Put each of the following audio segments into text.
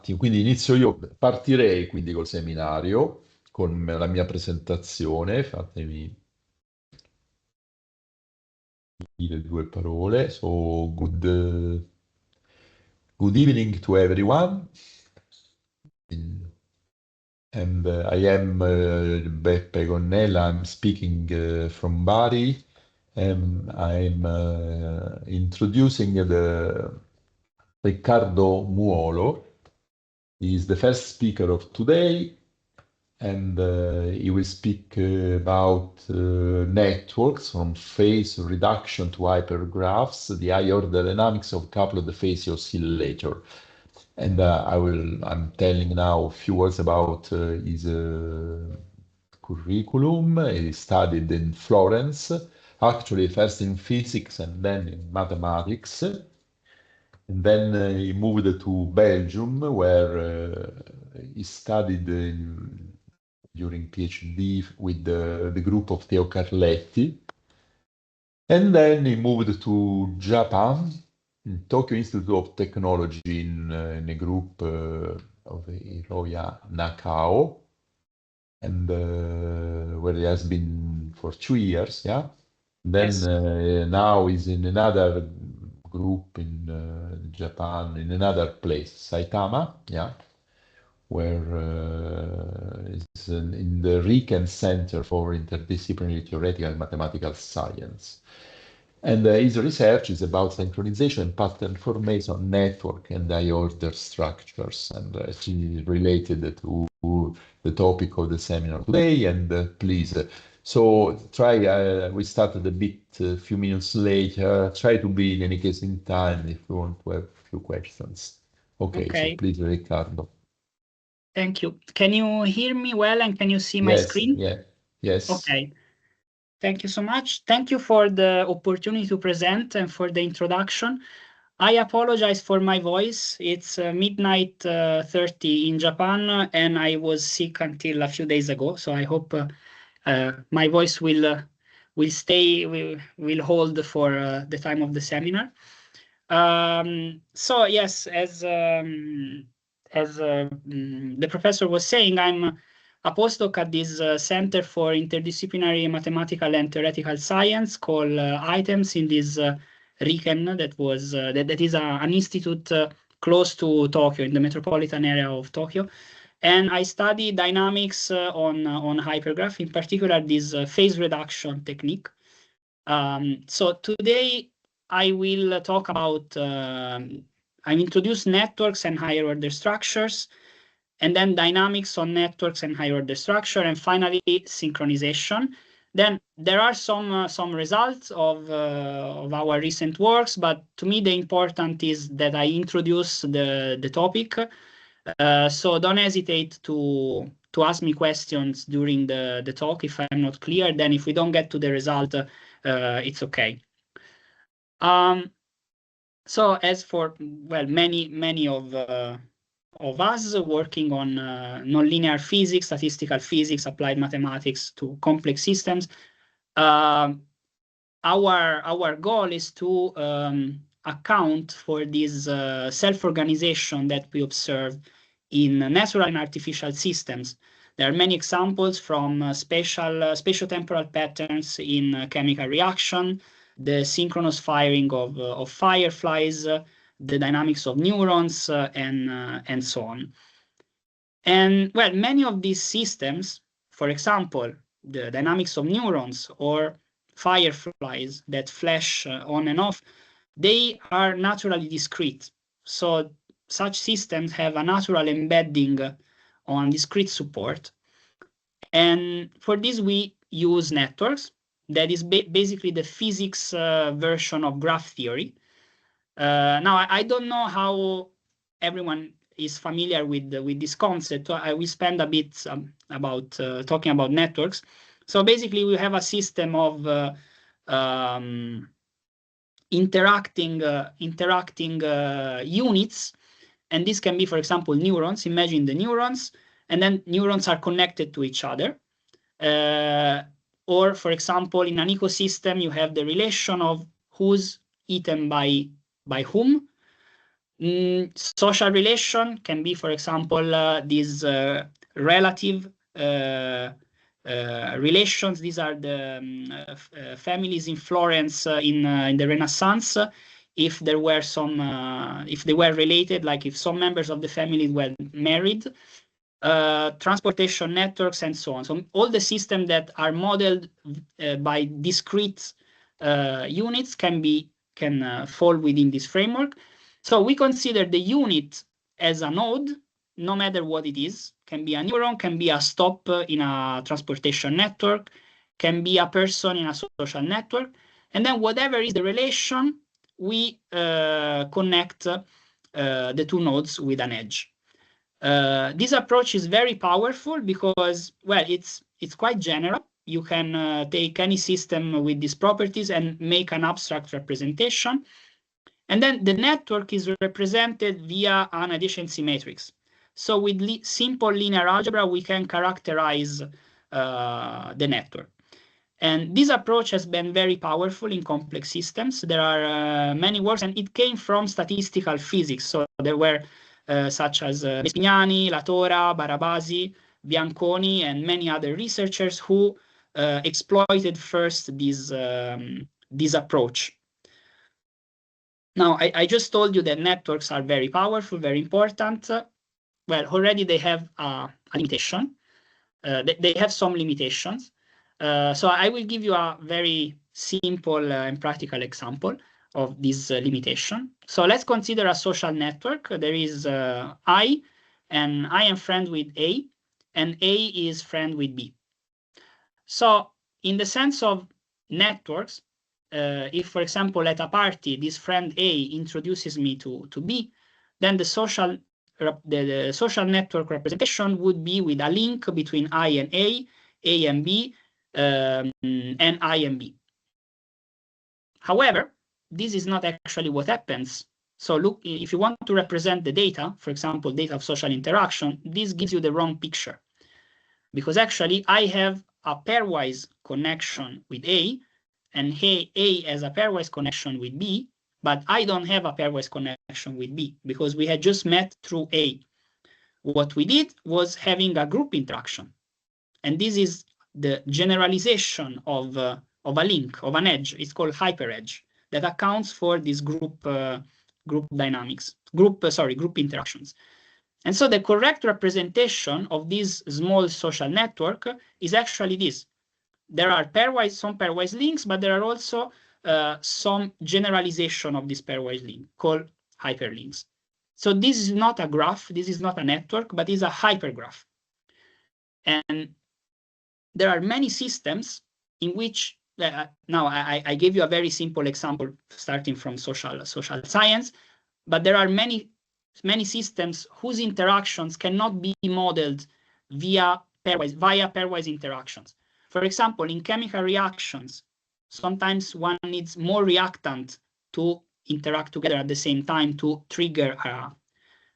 attimo, quindi inizio io, partirei quindi col seminario, con la mia presentazione, fatemi dire due parole. So, good evening to everyone. And I am Beppe Gonnella. I'm speaking from Bari. I'm introducing the Riccardo Muolo. He is the first speaker of today, and he will speak about networks from phase reduction to hypergraphs, the high-order dynamics of coupled phase oscillator. And I'm telling now a few words about his curriculum. He studied in Florence, actually first in physics and then in mathematics. And then he moved to Belgium, where he studied during PhD with the group of Theo Carletti. And then he moved to Japan, in Tokyo Institute of Technology, in a group of Hiroya Nakao, and where he has been for 2 years, yeah. Then Yes. now he's in another group in Japan, in another place, Saitama, yeah, where it's in the RIKEN Center for Interdisciplinary Theoretical and Mathematical Science. And his research is about synchronization and pattern formation, network and high-order structures, and it is related to the topic of the seminar today. And please, so try, we started a few minutes later. Try to be, in any case, in time if you want to have a few questions. Okay, so Okay. please, Riccardo. Thank you. Can you hear me well and can you see my screen? Yes. Okay. Thank you so much. Thank you for the opportunity to present and for the introduction. I apologize for my voice. It's midnight 30 in Japan, and I was sick until a few days ago. So I hope my voice will hold for the time of the seminar. So yes, as the professor was saying, I'm a postdoc at this Center for Interdisciplinary Mathematical and Theoretical Science called iTHEMS in this RIKEN that is an institute close to Tokyo, in the metropolitan area of Tokyo. And I study dynamics on hypergraph, in particular this phase reduction technique. So today I will talk about, I introduce networks and higher order structures, and then dynamics on networks and higher order structure, and finally synchronization. Then there are some results of our recent works, but to me the important is that I introduce the topic. So don't hesitate to ask me questions during the talk if I'm not clear. Then if we don't get to the result, it's okay. So as for, well, many of us working on nonlinear physics, statistical physics, applied mathematics to complex systems, our goal is to account for this self-organization that we observe in natural and artificial systems. There are many examples from spatiotemporal patterns in chemical reaction, the synchronous firing of fireflies, the dynamics of neurons, and so on. And well, many of these systems, for example, the dynamics of neurons or fireflies that flash on and off, they are naturally discrete. So such systems have a natural embedding on discrete support. And for this, we use networks. That is basically the physics version of graph theory. Now, I don't know how everyone is familiar with this concept. I will spend a bit about talking about networks. So basically, we have a system of interacting units, and this can be, for example, neurons. Imagine the neurons, and then neurons are connected to each other. Or, for example, in an ecosystem, you have the relation of who's eaten by whom. Social relation can be, for example, these relative relations. These are the families in Florence in the Renaissance. If there were some, if they were related, like if some members of the family were married, transportation networks, and so on. So all the systems that are modeled by discrete units can fall within this framework. So we consider the unit as a node, no matter what it is. Can be a neuron, can be a stop in a transportation network, can be a person in a social network. And then whatever is the relation, we connect the two nodes with an edge. This approach is very powerful because, well, it's quite general. You can take any system with these properties and make an abstract representation. And then the network is represented via an adjacency matrix. So with simple linear algebra, we can characterize the network. And this approach has been very powerful in complex systems. There are many works, and it came from statistical physics. So there were such as Vespignani, Latora, Barabasi, Bianconi, and many other researchers who exploited first this approach. Now, I just told you that networks are very powerful, very important. Well, already they have a limitation. They have some limitations. So I will give you a very simple and practical example of this limitation. So let's consider a social network. There is I, and I am friend with A, and A is friend with B. So in the sense of networks, if, for example, at a party, this friend A introduces me to B, then the social network representation would be with a link between I and A and B, and I and B. However, this is not actually what happens. So look, if you want to represent the data, for example, data of social interaction, this gives you the wrong picture. Because actually, I have a pairwise connection with A, and A has a pairwise connection with B, but I don't have a pairwise connection with B because we had just met through A. What we did was having a group interaction. And this is the generalization of a link, of an edge. It's called hyperedge, that accounts for this group dynamics, group interactions. And so the correct representation of this small social network is actually this. There are some pairwise links, but there are also some generalization of this pairwise link called hyperlinks. So this is not a graph, this is not a network, but is a hypergraph. And there are many systems in which, now I gave you a very simple example starting from social science, but there are many systems whose interactions cannot be modeled via pairwise interactions. For example, in chemical reactions, sometimes one needs more reactant to interact together at the same time to trigger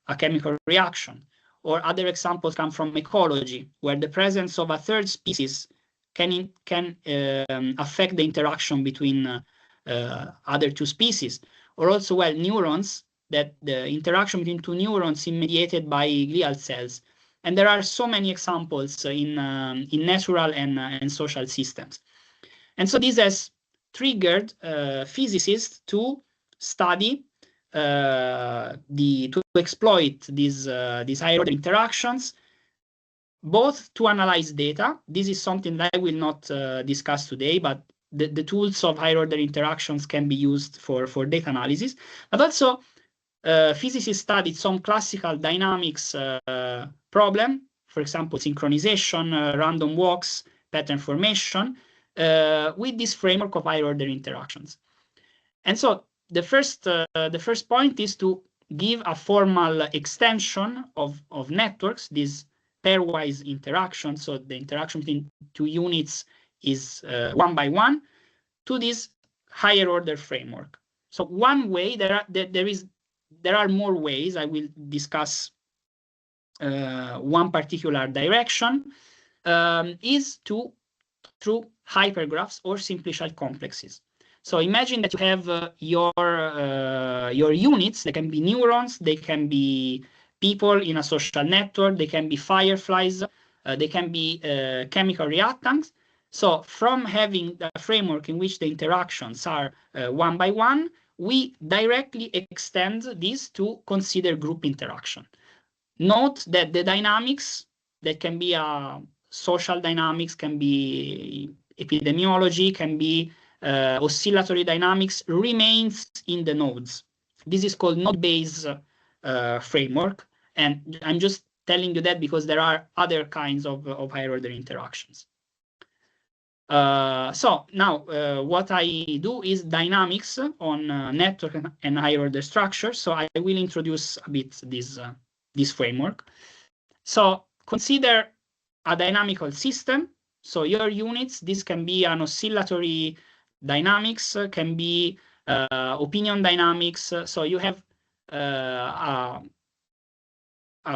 a chemical reaction. Or other examples come from ecology, where the presence of a third species can affect the interaction between other two species. Or also, well, neurons, that the interaction between two neurons is mediated by glial cells. And there are so many examples in natural and social systems. And so this has triggered physicists to study to exploit these higher order interactions, both to analyze data. This is something that I will not discuss today, but the tools of higher order interactions can be used for data analysis. But also, physicists studied some classical dynamics problem, for example, synchronization, random walks, pattern formation, with this framework of higher order interactions. And so the first point is to give a formal extension of networks, these pairwise interactions, so the interaction between two units is one by one, to this higher order framework. So one way, there are more ways. I will discuss one particular direction, is through hypergraphs or simplicial complexes. So imagine that you have your units. They can be neurons, they can be people in a social network, they can be fireflies, they can be chemical reactants. So from having a framework in which the interactions are one by one, we directly extend this to consider group interaction. Note that the dynamics, that can be social dynamics, can be epidemiology, can be oscillatory dynamics, remains in the nodes. This is called node-based framework. And I'm just telling you that because there are other kinds of higher order interactions. So now what I do is dynamics on network and higher order structures. So I will introduce a bit this framework. So consider a dynamical system. So your units, this can be an oscillatory dynamics, can be opinion dynamics. So you have a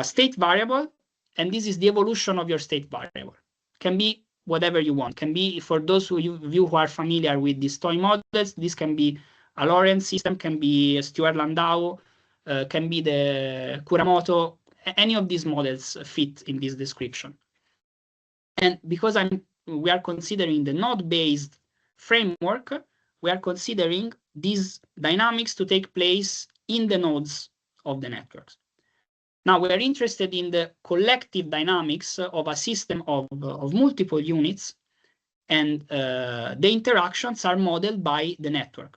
state variable, and this is the evolution of your state variable. Can be whatever you want. Can be, for those of you who are familiar with these toy models, this can be a Lorentz system, can be a Stewart-Landau, can be the Kuramoto. Any of these models fit in this description. And because we are considering the node-based framework, we are considering these dynamics to take place in the nodes of the networks. Now we are interested in the collective dynamics of a system of multiple units, and the interactions are modeled by the network.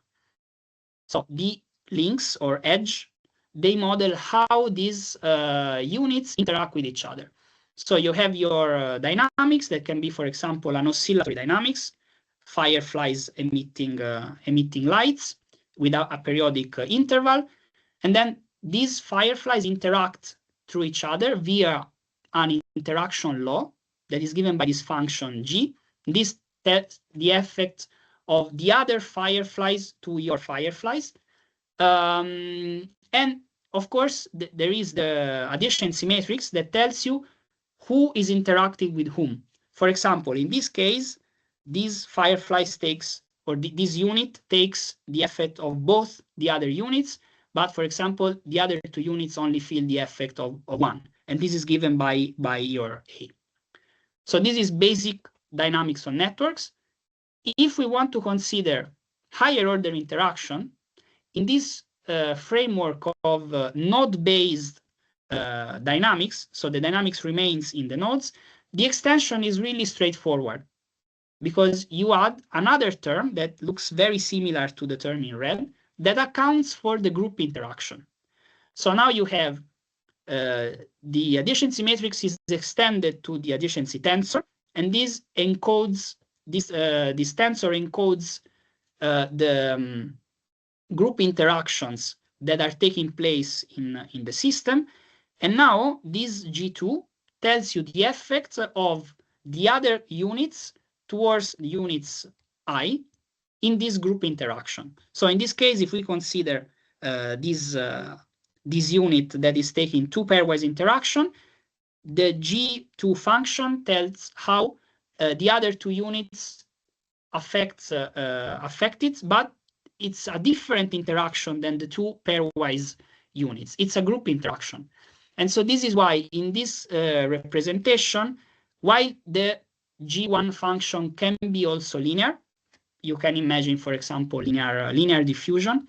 So the links or edge, they model how these units interact with each other. So you have your dynamics that can be, for example, an oscillatory dynamics, fireflies emitting lights without a periodic interval, and then these fireflies interact through each other via an interaction law that is given by this function G. This tells the effect of the other fireflies to your fireflies. And of course, there is the adjacency matrix that tells you who is interacting with whom. For example, in this case, these fireflies takes, or this unit takes the effect of both the other units, but for example, the other two units only feel the effect of one, and this is given by your A. So this is basic dynamics on networks. If we want to consider higher order interaction, in this framework of node-based dynamics, so the dynamics remains in the nodes, the extension is really straightforward, because you add another term that looks very similar to the term in red that accounts for the group interaction. So now you have the adjacency matrix is extended to the adjacency tensor, and this encodes this tensor encodes the group interactions that are taking place in the system. And now this G2 tells you the effects of the other units towards units I in this group interaction. So in this case, if we consider this unit that is taking two pairwise interaction, the G2 function tells how the other two units affect it, but it's a different interaction than the two pairwise units. It's a group interaction. And so this is why in this representation, while the G1 function can be also linear, you can imagine, for example, linear diffusion,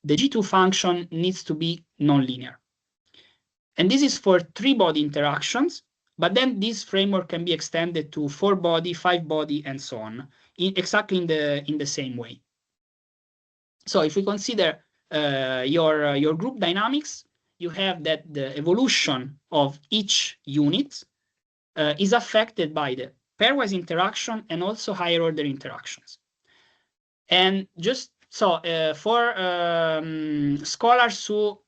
the G2 function needs to be nonlinear. And this is for 3-body interactions, but then this framework can be extended to 4-body, 5-body, and so on, exactly in the same way. So if we consider your group dynamics, you have that the evolution of each unit is affected by the pairwise interaction and also higher order interactions. And just so for scholars who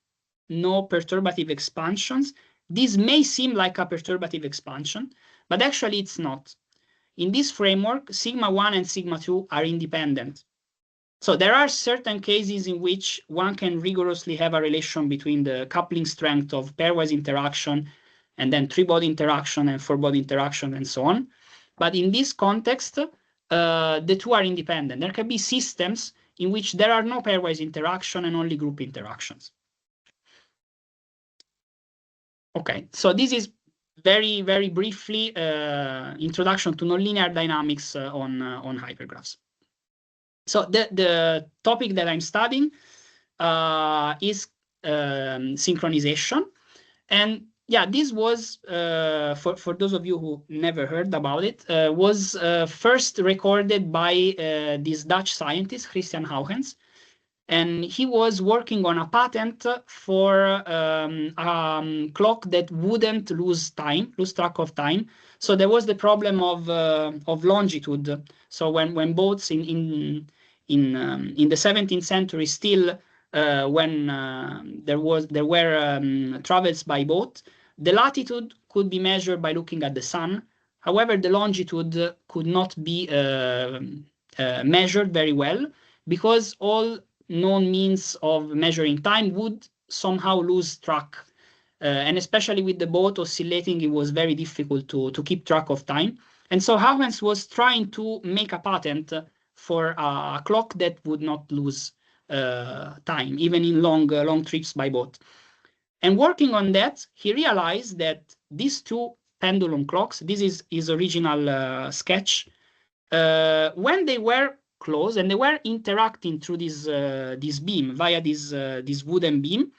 know perturbative expansions, this may seem like a perturbative expansion, but actually it's not. In this framework, sigma 1 and sigma 2 are independent. So there are certain cases in which one can rigorously have a relation between the coupling strength of pairwise interaction and then 3-body interaction and 4-body interaction and so on. But in this context, the two are independent. There can be systems in which there are no pairwise interaction and only group interactions. Okay, so this is very, very briefly introduction to nonlinear dynamics on hypergraphs. So the topic that I'm studying is synchronization. And yeah, this was, for those of you who never heard about it, was first recorded by this Dutch scientist, Christian Huygens. And he was working on a patent for a clock that wouldn't lose track of time. So there was the problem of longitude. So when boats in the 17th century still, when there were travels by boat, the latitude could be measured by looking at the sun. However, the longitude could not be measured very well because all known means of measuring time would somehow lose track. And especially with the boat oscillating, it was very difficult to keep track of time. And so Huygens was trying to make a patent for a clock that would not lose time, even in long trips by boat. And working on that, he realized that these two pendulum clocks, this is his original sketch, when they were close and they were interacting through this beam via this wooden beam,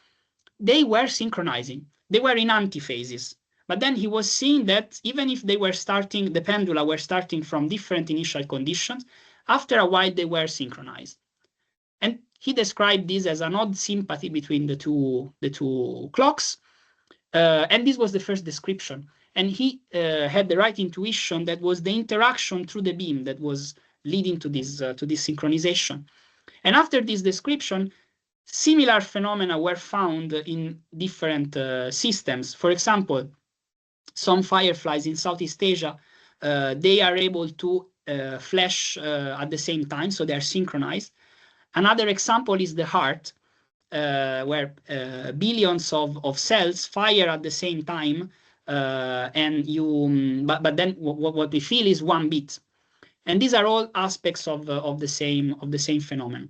they were synchronizing. They were in antiphases. But then he was seeing that even if they were starting, the pendula were starting from different initial conditions, after a while they were synchronized. And he described this as an odd sympathy between the two clocks. And this was the first description. And he had the right intuition that was the interaction through the beam that was leading to this synchronization. And after this description, similar phenomena were found in different systems. For example, some fireflies in Southeast Asia, they are able to flash at the same time, so they are synchronized. Another example is the heart, where billions of cells fire at the same time, and but then what we feel is one beat. And these are all aspects of the same phenomenon.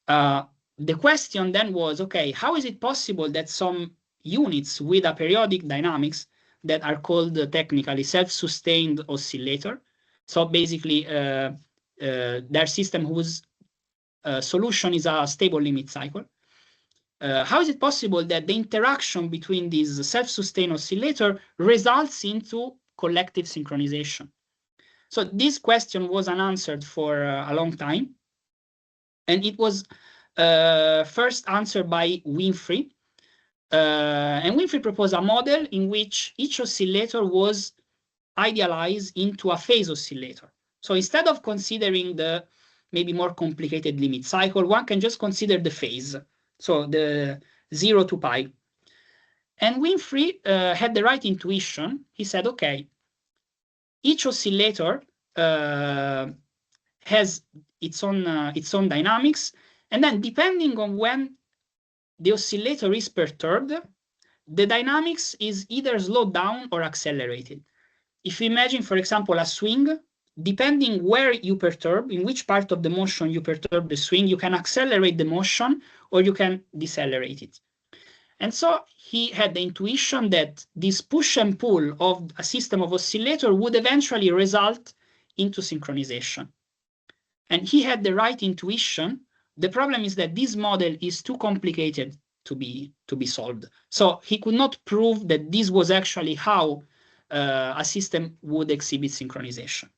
The question then was, okay, how is it possible that some units with a periodic dynamics that are called technically self-sustained oscillator, so basically their system whose solution is a stable limit cycle, how is it possible that the interaction between these self-sustained oscillator results into collective synchronization? So this question was unanswered for a long time. And it was first answered by Winfrey. And Winfrey proposed a model in which each oscillator was idealized into a phase oscillator. So instead of considering the maybe more complicated limit cycle, one can just consider the phase. So the 0 to pi. And Winfrey had the right intuition. He said, okay, each oscillator has its own dynamics, and then depending on when the oscillator is perturbed, the dynamics is either slowed down or accelerated. If you imagine, for example, a swing, depending where you perturb, in which part of the motion you perturb the swing, you can accelerate the motion or you can decelerate it. And so he had the intuition that this push and pull of a system of oscillator would eventually result into synchronization. And he had the right intuition. The problem is that this model is too complicated to be solved. So he could not prove that this was actually how a system would exhibit synchronization.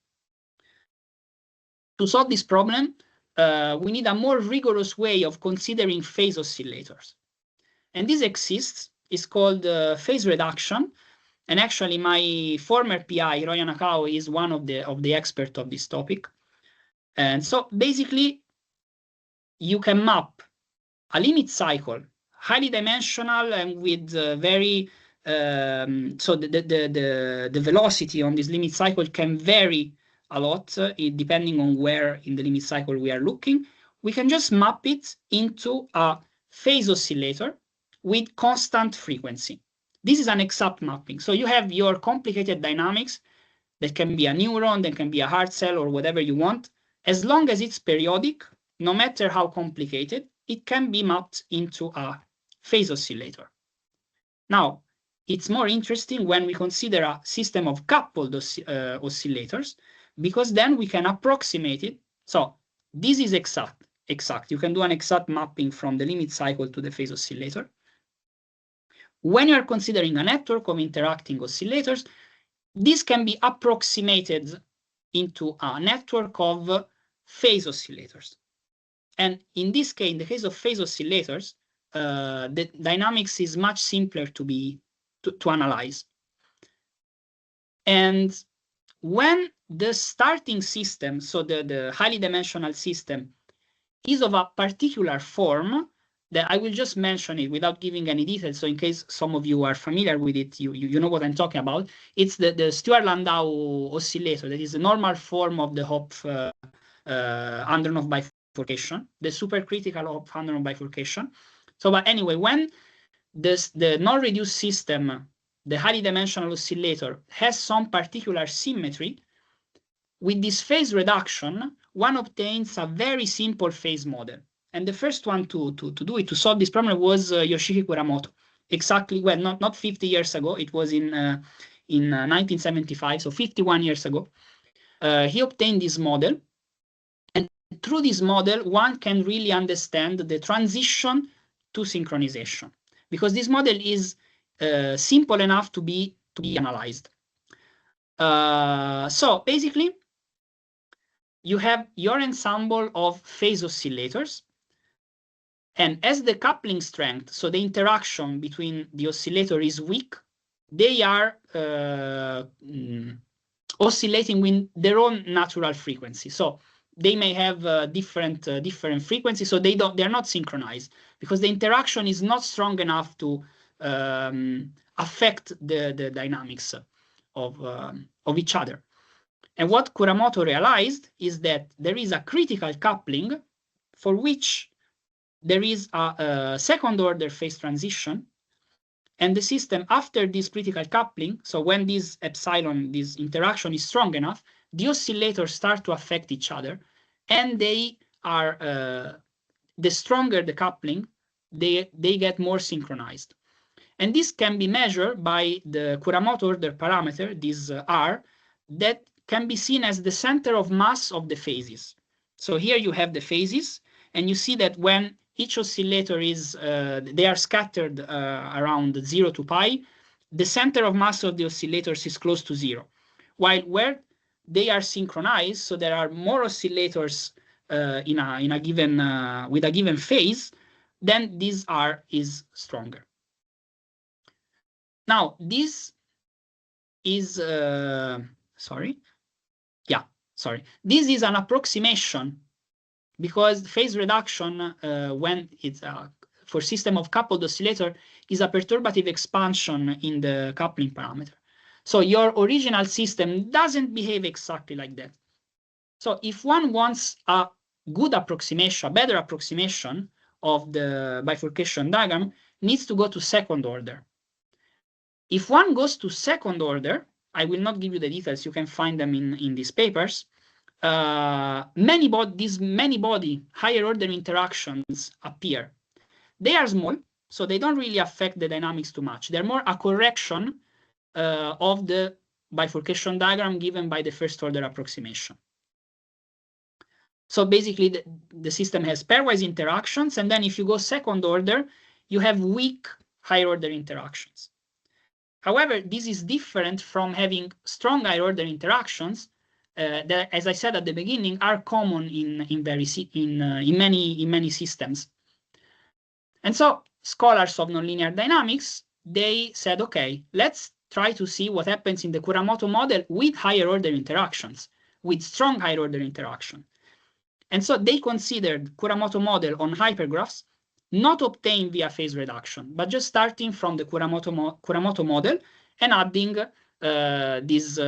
To solve this problem, we need a more rigorous way of considering phase oscillators. And this exists. It's called phase reduction. And actually, my former PI, Roy Anakao, is one of the experts of this topic. And so basically, you can map a limit cycle, highly dimensional and with very, so the velocity on this limit cycle can vary a lot depending on where in the limit cycle we are looking. We can just map it into a phase oscillator with constant frequency. This is an exact mapping. So you have your complicated dynamics that can be a neuron, that can be a heart cell or whatever you want. As long as it's periodic, no matter how complicated, it can be mapped into a phase oscillator. Now, it's more interesting when we consider a system of coupled oscillators, because then we can approximate it. So this is exact. You can do an exact mapping from the limit cycle to the phase oscillator. When you are considering a network of interacting oscillators, this can be approximated into a network of phase oscillators. And in this case, in the case of phase oscillators, the dynamics is much simpler to analyze. And when the starting system, so the highly dimensional system, is of a particular form, that I will just mention it without giving any details. So in case some of you are familiar with it, you know what I'm talking about. It's the Stewart-Landau oscillator. That is the normal form of the Hopf Andronov bifurcation, the supercritical Hopf Andronov bifurcation. So, but anyway, when the non-reduced system, the highly dimensional oscillator, has some particular symmetry, with this phase reduction, one obtains a very simple phase model. And the first one to solve this problem was Yoshiki Kuramoto. Exactly, well, not 50 years ago. It was in 1975, so 51 years ago. He obtained this model. And through this model, one can really understand the transition to synchronization, because this model is simple enough to be analyzed. So basically, you have your ensemble of phase oscillators. And as the coupling strength, so the interaction between the oscillator is weak, they are oscillating with their own natural frequency. So they may have different frequencies, so they're not synchronized, because the interaction is not strong enough to affect the dynamics of each other. And what Kuramoto realized is that there is a critical coupling for which there is a second-order phase transition, and the system after this critical coupling, so when this epsilon, this interaction is strong enough, the oscillators start to affect each other, and they are, the stronger the coupling, they get more synchronized. And this can be measured by the Kuramoto order parameter, this R, that can be seen as the center of mass of the phases. So here you have the phases, and you see that when each oscillator is, they are scattered around 0 to pi, the center of mass of the oscillators is close to 0. While where they are synchronized, so there are more oscillators in a given, with a given phase, then this R is stronger. Now, this is, this is an approximation, because phase reduction, when it's for system of coupled oscillator, is a perturbative expansion in the coupling parameter. So your original system doesn't behave exactly like that. So if one wants a good approximation, a better approximation of the bifurcation diagram, needs to go to second order. If one goes to second order, I will not give you the details, you can find them in these papers. These many body higher order interactions appear. They are small, so they don't really affect the dynamics too much. They're more a correction of the bifurcation diagram given by the first order approximation. So basically the system has pairwise interactions, and then if you go second order, you have weak higher order interactions. However, this is different from having strong higher order interactions that, as I said at the beginning, are common in many systems. And so scholars of nonlinear dynamics, they said, okay, let's try to see what happens in the Kuramoto model with higher order interactions, with strong higher order interaction. And so they considered Kuramoto model on hypergraphs not obtained via phase reduction, but just starting from the Kuramoto model and adding these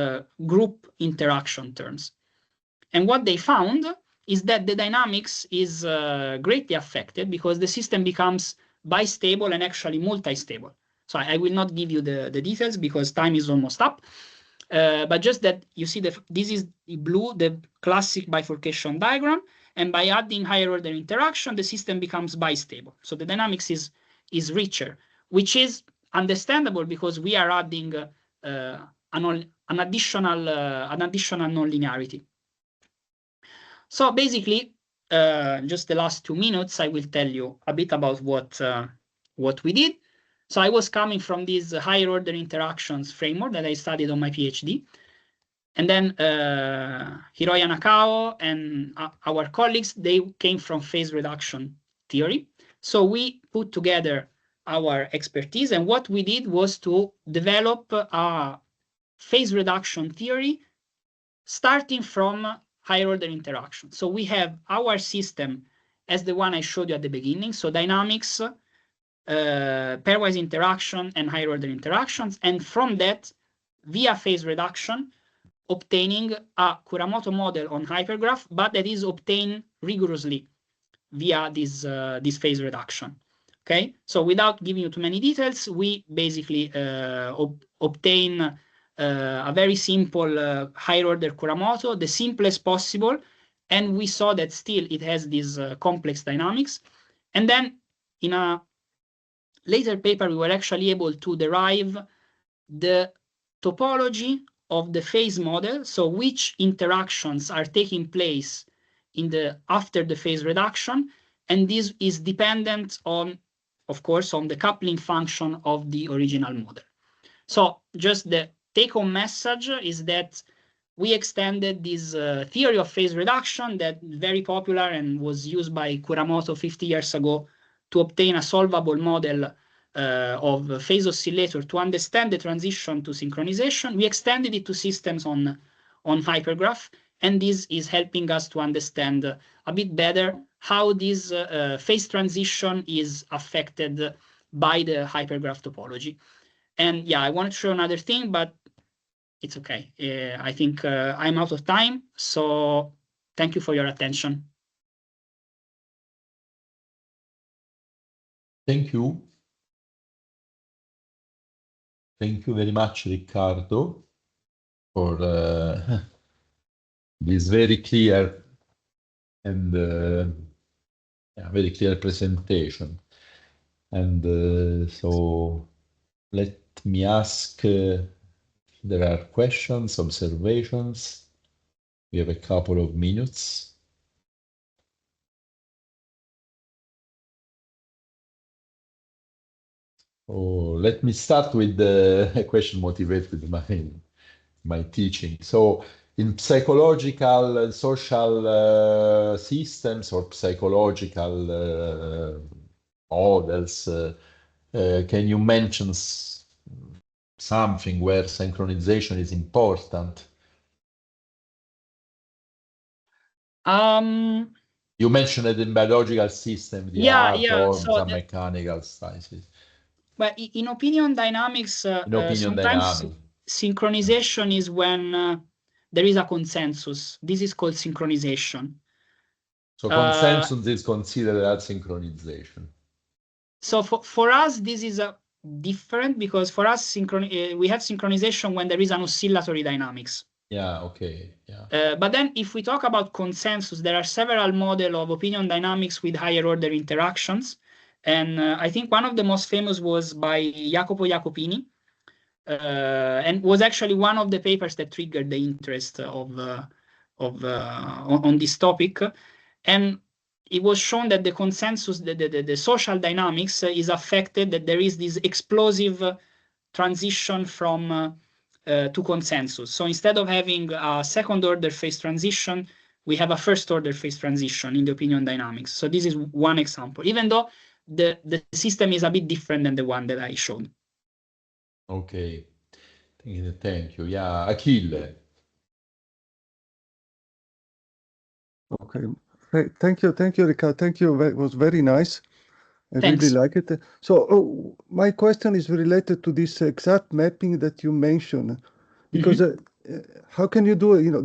group interaction terms. And what they found is that the dynamics is greatly affected because the system becomes bistable and actually multi-stable. So I will not give you the details because time is almost up. But just that you see this is blue, the classic bifurcation diagram, And by adding higher order interaction, the system becomes bistable. So the dynamics is richer, which is understandable because we are adding an additional nonlinearity. So basically, just the last 2 minutes, I will tell you a bit about what we did. So I was coming from this higher order interactions framework that I studied on my PhD. And then Hiroya Nakao and our colleagues, they came from phase reduction theory. So we put together our expertise, and what we did was to develop a phase reduction theory starting from higher order interaction. So we have our system as the one I showed you at the beginning, so dynamics, pairwise interaction, and higher order interactions, and from that, via phase reduction, obtaining a Kuramoto model on hypergraph, but that is obtained rigorously via this phase reduction. Okay, so without giving you too many details, we basically obtain a very simple higher order Kuramoto, the simplest possible, and we saw that still it has these complex dynamics. And then in a later paper, we were actually able to derive the topology of the phase model, so which interactions are taking place after the phase reduction, and this is dependent on, of course, on the coupling function of the original model. So just the take-home message is that we extended this theory of phase reduction that very popular and was used by Kuramoto 50 years ago to obtain a solvable model of phase oscillator to understand the transition to synchronization. We extended it to systems on hypergraph, and this is helping us to understand a bit better how this phase transition is affected by the hypergraph topology. And yeah, I wanted to show another thing, but it's okay. I think I'm out of time, so thank you for your attention. Thank you. Thank you very much, Riccardo, for this very clear and very clear presentation. And so let me ask if there are questions, observations. We have a couple of minutes. Oh, let me start with a question motivated by my teaching. So in psychological social systems or psychological models, can you mention something where synchronization is important? You mentioned it in biological system, the art or some mechanical sciences. But in opinion dynamics, sometimes synchronization is when there is a consensus. This is called synchronization. So consensus is considered as synchronization. So for us, this is different because for us, we have synchronization when there is an oscillatory dynamics. Yeah, okay, yeah. But then if we talk about consensus, there are several models of opinion dynamics with higher order interactions. And I think one of the most famous was by Jacopo Jacopini, and was actually one of the papers that triggered the interest on this topic. And it was shown that the consensus, the social dynamics is affected, that there is this explosive transition from to consensus. So instead of having a second order phase transition, we have a first order phase transition in the opinion dynamics. So this is one example, even though the system is a bit different than the one that I showed. Okay, thank you. Yeah, Achille. Okay, thank you, Riccardo. Thank you. It was very nice. I really like it. So my question is related to this exact mapping that you mentioned, because how can you do it? You know,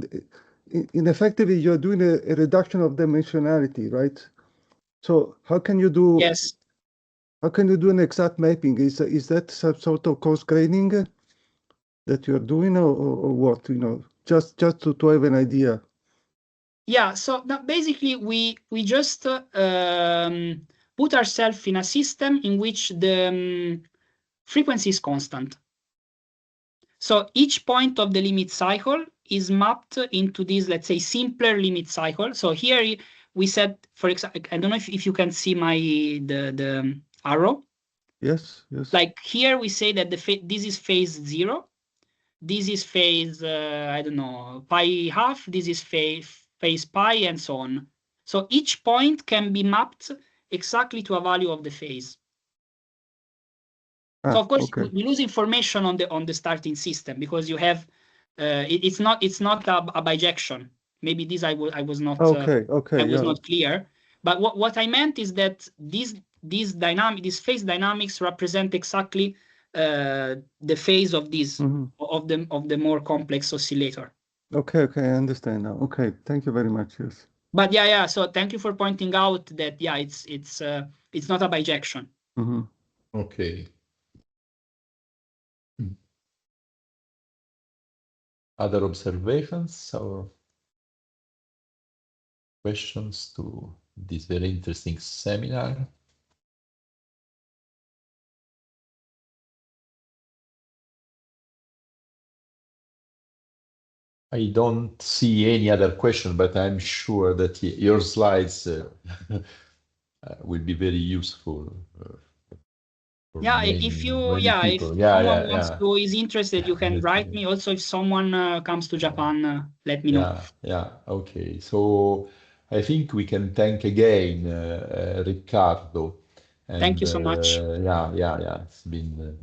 in effectively you're doing a reduction of dimensionality, right? So how can you do? Yes. How can you do an exact mapping? Is that some sort of coarse graining that you are doing, or what? You know, just to have an idea. Yeah, so now basically we just put ourselves in a system in which the frequency is constant. So each point of the limit cycle is mapped into this, let's say, simpler limit cycle. So here we said, for example, I don't know if you can see the arrow. Yes, yes. Like here we say that this is phase 0. This is phase, I don't know, pi half. This is phase pi, and so on. So each point can be mapped exactly to a value of the phase. So of course okay. we lose information on the starting system because you have it's not a bijection. Maybe this I was not okay. I was Yeah. not clear. But what I meant is that these phase dynamics represent exactly the phase of this of the more complex oscillator. Okay, I understand now. Okay, thank you very much. Yes. But yeah. So thank you for pointing out that it's not a bijection. Okay. Other observations or questions to this very interesting seminar? I don't see any other question, but I'm sure that your slides will be very useful. Yeah, if someone wants to is interested, you can write me. Also, if someone comes to Japan, let me know. Yeah. Okay. So I think we can thank again Riccardo. Thank you so much. Yeah. It's been